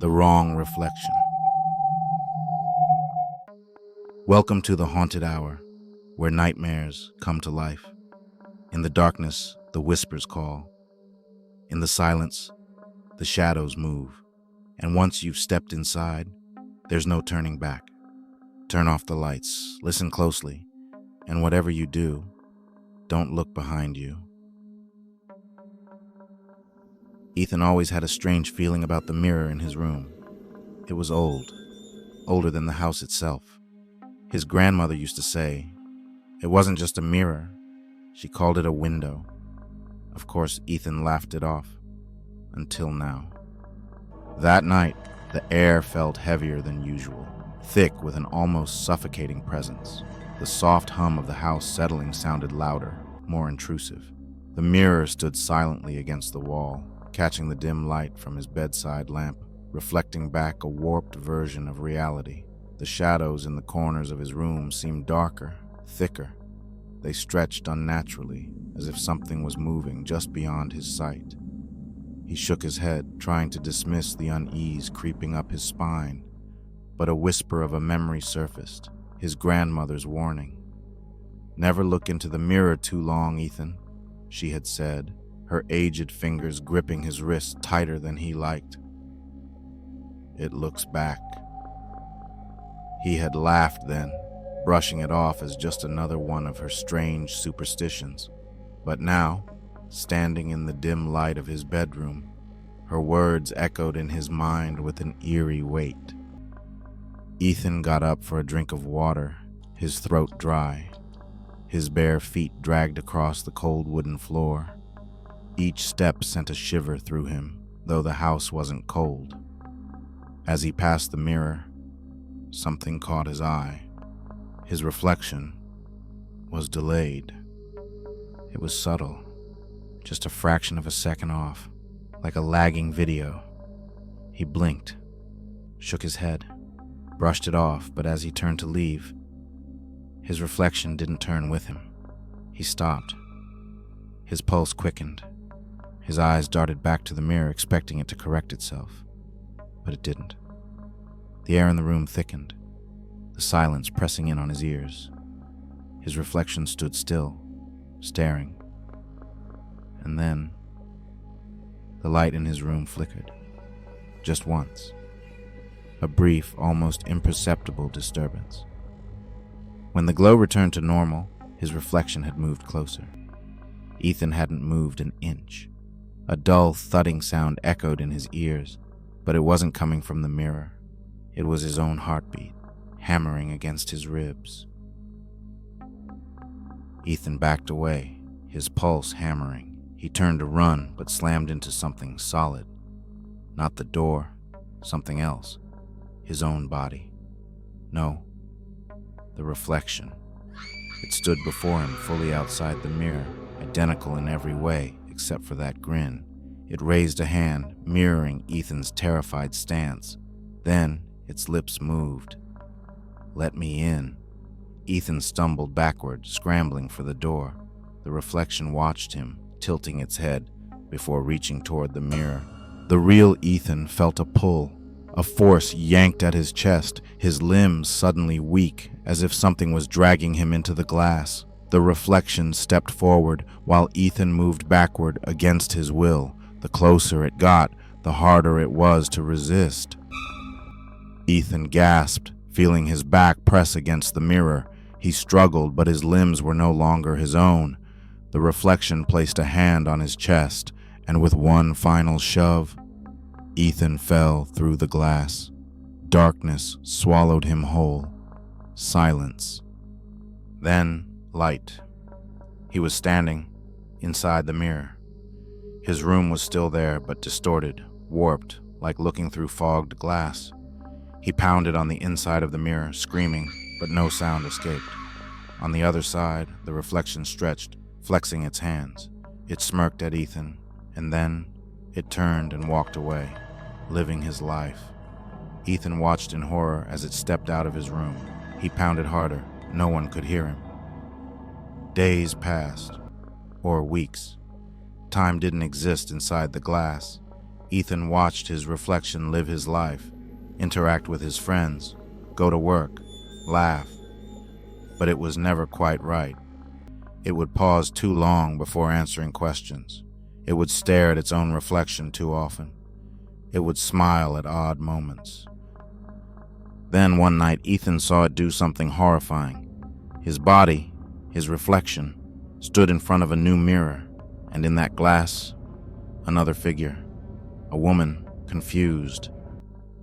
The wrong reflection. Welcome to the haunted hour, where nightmares come to life. In the darkness, the whispers call. In the silence, the shadows move. And once you've stepped inside, there's no turning back. Turn off the lights, listen closely, and whatever you do, don't look behind you. Ethan always had a strange feeling about the mirror in his room. It was old, older than the house itself. His grandmother used to say, it wasn't just a mirror, she called it a window. Of course, Ethan laughed it off, until now. That night, the air felt heavier than usual, thick with an almost suffocating presence. The soft hum of the house settling sounded louder, more intrusive. The mirror stood silently against the wall, catching the dim light from his bedside lamp, reflecting back a warped version of reality. The shadows in the corners of his room seemed darker, thicker. They stretched unnaturally, as if something was moving just beyond his sight. He shook his head, trying to dismiss the unease creeping up his spine, but a whisper of a memory surfaced, his grandmother's warning. "Never look into the mirror too long, Ethan," she had said, her aged fingers gripping his wrist tighter than he liked. It looks back. He had laughed then, brushing it off as just another one of her strange superstitions. But now, standing in the dim light of his bedroom, her words echoed in his mind with an eerie weight. Ethan got up for a drink of water, his throat dry. His bare feet dragged across the cold wooden floor. Each step sent a shiver through him, though the house wasn't cold. As he passed the mirror, something caught his eye. His reflection was delayed. It was subtle, just a fraction of a second off, like a lagging video. He blinked, shook his head, brushed it off, but as he turned to leave, his reflection didn't turn with him. He stopped. His pulse quickened. His eyes darted back to the mirror, expecting it to correct itself, but it didn't. The air in the room thickened, the silence pressing in on his ears. His reflection stood still, staring. And then, the light in his room flickered, just once. A brief, almost imperceptible disturbance. When the glow returned to normal, his reflection had moved closer. Ethan hadn't moved an inch. A dull, thudding sound echoed in his ears, but it wasn't coming from the mirror. It was his own heartbeat, hammering against his ribs. Ethan backed away, his pulse hammering. He turned to run, but slammed into something solid. Not the door, something else. His own body. No, the reflection. It stood before him, fully outside the mirror, identical in every way, except for that grin. It raised a hand, mirroring Ethan's terrified stance. Then, its lips moved. "Let me in." Ethan stumbled backward, scrambling for the door. The reflection watched him, tilting its head, before reaching toward the mirror. The real Ethan felt a pull. A force yanked at his chest, his limbs suddenly weak, as if something was dragging him into the glass. The reflection stepped forward, while Ethan moved backward against his will. The closer it got, the harder it was to resist. Ethan gasped, feeling his back press against the mirror. He struggled, but his limbs were no longer his own. The reflection placed a hand on his chest, and with one final shove, Ethan fell through the glass. Darkness swallowed him whole. Silence. Then, light. He was standing inside the mirror. His room was still there, but distorted, warped, like looking through fogged glass. He pounded on the inside of the mirror, screaming, but no sound escaped. On the other side, the reflection stretched, flexing its hands. It smirked at Ethan, and then it turned and walked away, living his life. Ethan watched in horror as it stepped out of his room. He pounded harder. No one could hear him. Days passed, or weeks. Time didn't exist inside the glass. Ethan watched his reflection live his life, interact with his friends, go to work, laugh. But it was never quite right. It would pause too long before answering questions. It would stare at its own reflection too often. It would smile at odd moments. Then one night, Ethan saw it do something horrifying. His body, his reflection, stood in front of a new mirror, and in that glass, another figure. A woman, confused.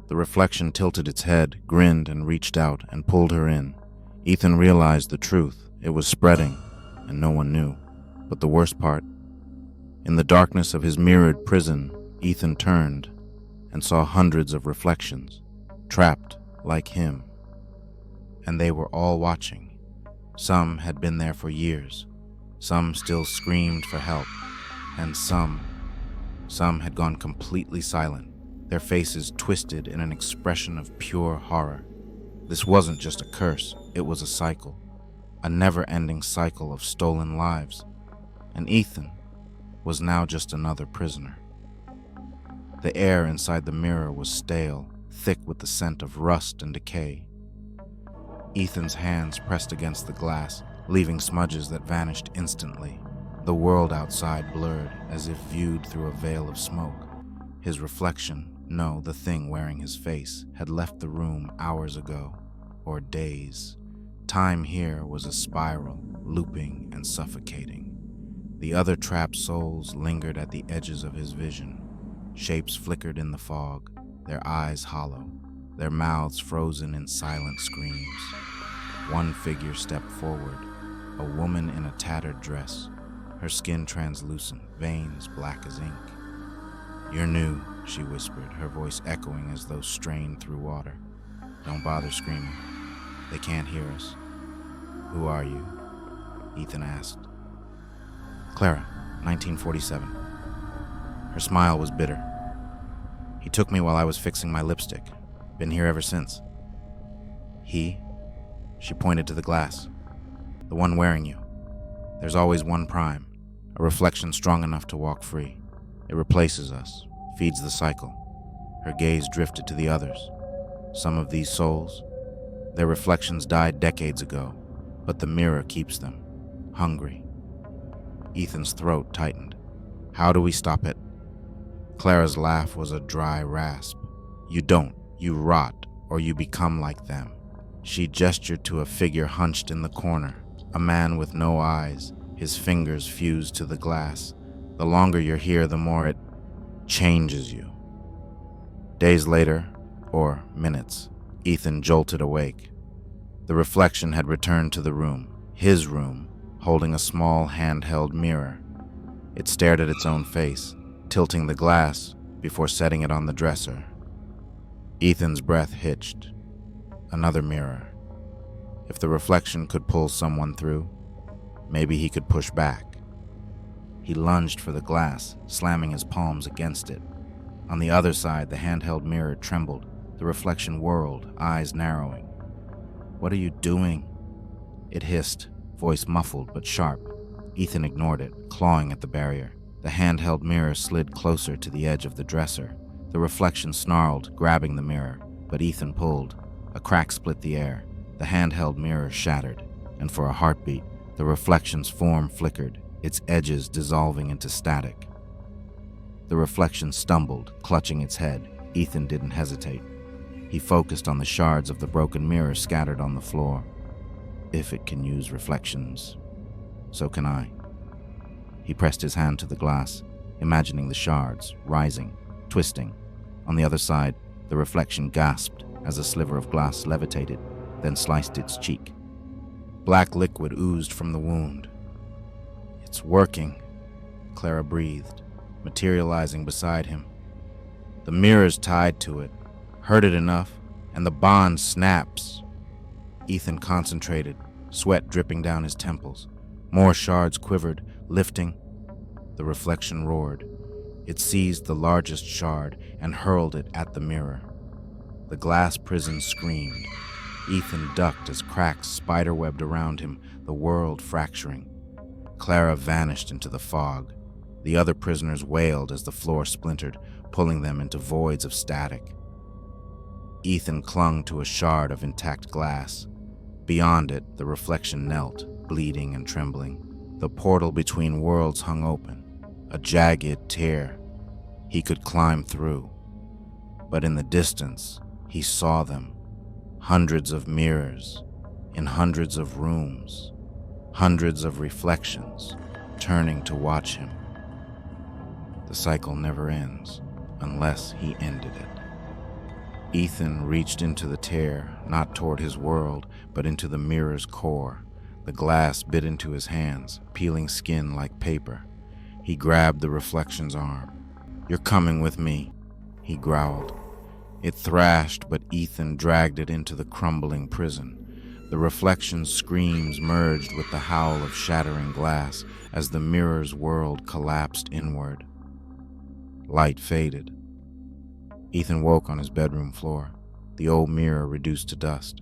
The reflection tilted its head, grinned, and reached out and pulled her in. Ethan realized the truth. It was spreading, and no one knew. But the worst part, in the darkness of his mirrored prison, Ethan turned and saw hundreds of reflections, trapped like him. And they were all watching. Some had been there for years. Some still screamed for help. And some had gone completely silent, their faces twisted in an expression of pure horror. This wasn't just a curse, it was a cycle. A never-ending cycle of stolen lives. And Ethan was now just another prisoner. The air inside the mirror was stale, thick with the scent of rust and decay. Ethan's hands pressed against the glass, leaving smudges that vanished instantly. The world outside blurred, as if viewed through a veil of smoke. His reflection, no, the thing wearing his face, had left the room hours ago, or days. Time here was a spiral, looping and suffocating. The other trapped souls lingered at the edges of his vision. Shapes flickered in the fog, their eyes hollow, their mouths frozen in silent screams. One figure stepped forward, a woman in a tattered dress, her skin translucent, veins black as ink. "You're new," she whispered, her voice echoing as though strained through water. "Don't bother screaming. They can't hear us." "Who are you?" Ethan asked. "Clara, 1947. Her smile was bitter. "He took me while I was fixing my lipstick. Been here ever since." "He?" She pointed to the glass. "The one wearing you. There's always one prime, a reflection strong enough to walk free. It replaces us, feeds the cycle." Her gaze drifted to the others. Some of these souls, their reflections died decades ago, but the mirror keeps them, hungry. Ethan's throat tightened. "How do we stop it?" Clara's laugh was a dry rasp. "You don't. You rot, or you become like them." She gestured to a figure hunched in the corner, a man with no eyes, his fingers fused to the glass. "The longer you're here, the more it changes you." Days later, or minutes, Ethan jolted awake. The reflection had returned to the room, his room, holding a small handheld mirror. It stared at its own face, tilting the glass before setting it on the dresser. Ethan's breath hitched. Another mirror. If the reflection could pull someone through, maybe he could push back. He lunged for the glass, slamming his palms against it. On the other side, the handheld mirror trembled. The reflection whirled, eyes narrowing. "What are you doing?" It hissed, voice muffled but sharp. Ethan ignored it, clawing at the barrier. The handheld mirror slid closer to the edge of the dresser. The reflection snarled, grabbing the mirror, but Ethan pulled. A crack split the air. The handheld mirror shattered, and for a heartbeat, the reflection's form flickered, its edges dissolving into static. The reflection stumbled, clutching its head. Ethan didn't hesitate. He focused on the shards of the broken mirror scattered on the floor. If it can use reflections, so can I. He pressed his hand to the glass, imagining the shards, rising, twisting. On the other side, the reflection gasped as a sliver of glass levitated, then sliced its cheek. Black liquid oozed from the wound. "It's working," Clara breathed, materializing beside him. "The mirror's tied to it. Hurt it enough, and the bond snaps." Ethan concentrated, sweat dripping down his temples. More shards quivered, lifting. The reflection roared. It seized the largest shard and hurled it at the mirror. The glass prison screamed. Ethan ducked as cracks spiderwebbed around him, the world fracturing. Clara vanished into the fog. The other prisoners wailed as the floor splintered. pulling them into voids of static. Ethan clung to a shard of intact glass. Beyond it, the reflection knelt, bleeding and trembling. The portal between worlds hung open, a jagged tear he could climb through. But in the distance, he saw them. Hundreds of mirrors, in hundreds of rooms, hundreds of reflections, turning to watch him. The cycle never ends, unless he ended it. Ethan reached into the tear, not toward his world, but into the mirror's core. The glass bit into his hands, peeling skin like paper. He grabbed the reflection's arm. "You're coming with me," he growled. It thrashed, but Ethan dragged it into the crumbling prison. The reflection's screams merged with the howl of shattering glass as the mirror's world collapsed inward. Light faded. Ethan woke on his bedroom floor, the old mirror reduced to dust.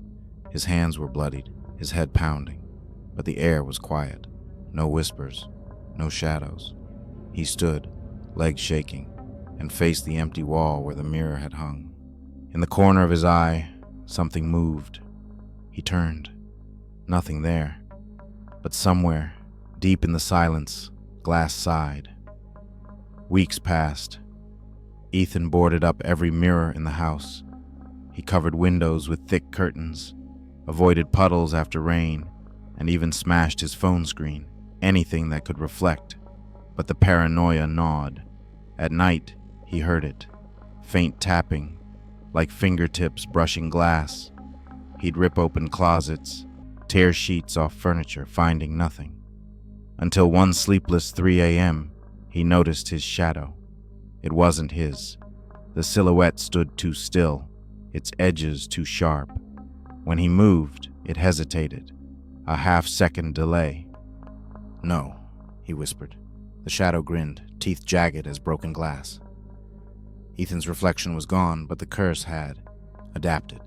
His hands were bloodied, his head pounding, but the air was quiet. No whispers, no shadows. He stood, legs shaking, and faced the empty wall where the mirror had hung. In the corner of his eye, something moved. He turned. Nothing there. But somewhere, deep in the silence, glass sighed. Weeks passed. Ethan boarded up every mirror in the house. He covered windows with thick curtains, avoided puddles after rain, and even smashed his phone screen, anything that could reflect. But the paranoia gnawed. At night, he heard it, faint tapping, like fingertips brushing glass. He'd rip open closets, tear sheets off furniture, finding nothing. Until one sleepless 3 a.m., he noticed his shadow. It wasn't his. The silhouette stood too still, its edges too sharp. When he moved, it hesitated, a half-second delay. "No," he whispered. The shadow grinned, teeth jagged as broken glass. Ethan's reflection was gone, but the curse had adapted.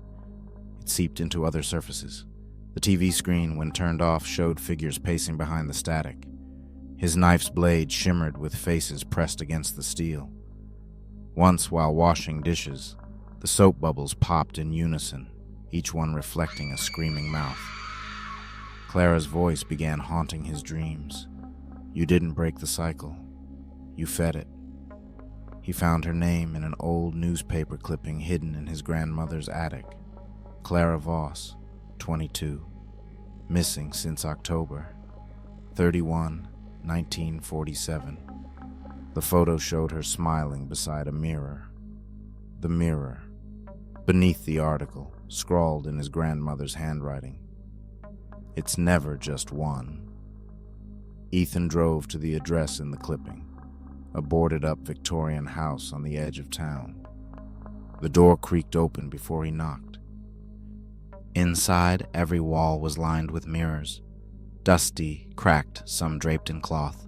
It seeped into other surfaces. The TV screen, when turned off, showed figures pacing behind the static. His knife's blade shimmered with faces pressed against the steel. Once, while washing dishes, the soap bubbles popped in unison, each one reflecting a screaming mouth. Clara's voice began haunting his dreams. "You didn't break the cycle. You fed it." He found her name in an old newspaper clipping hidden in his grandmother's attic. Clara Voss, 22, missing since October 31, 1947. The photo showed her smiling beside a mirror. The mirror. Beneath the article, scrawled in his grandmother's handwriting, "It's never just one." Ethan drove to the address in the clipping, a boarded-up Victorian house on the edge of town. The door creaked open before he knocked. Inside, every wall was lined with mirrors, dusty, cracked, some draped in cloth.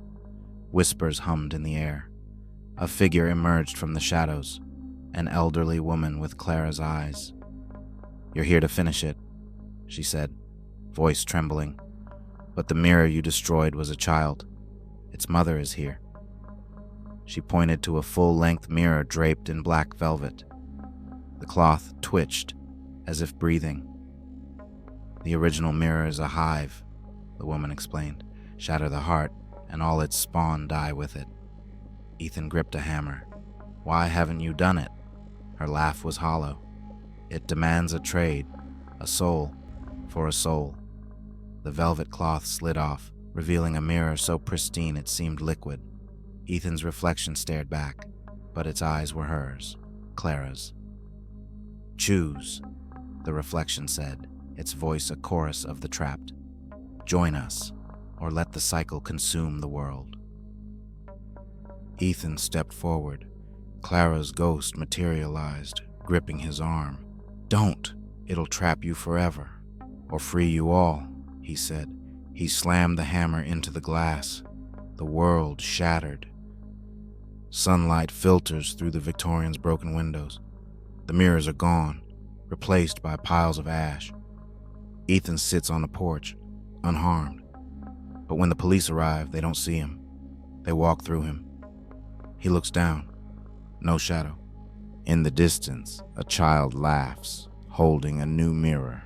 Whispers hummed in the air. A figure emerged from the shadows, an elderly woman with Clara's eyes. "You're here to finish it," she said, voice trembling. "But the mirror you destroyed was a child. Its mother is here." She pointed to a full-length mirror draped in black velvet. The cloth twitched, as if breathing. "The original mirror is a hive," the woman explained. "Shatter the heart, and all its spawn die with it." Ethan gripped a hammer. "Why haven't you done it?" Her laugh was hollow. "It demands a trade, a soul for a soul." The velvet cloth slid off, revealing a mirror so pristine it seemed liquid. Ethan's reflection stared back, but its eyes were hers, Clara's. "Choose," the reflection said, its voice a chorus of the trapped. "Join us, or let the cycle consume the world." Ethan stepped forward. Clara's ghost materialized, gripping his arm. "Don't! It'll trap you forever, or free you all," he said. He slammed the hammer into the glass. The world shattered. Sunlight filters through the Victorian's broken windows. The mirrors are gone, replaced by piles of ash. Ethan sits on the porch, unharmed. But when the police arrive, they don't see him. They walk through him. He looks down. No shadow. In the distance, a child laughs, holding a new mirror.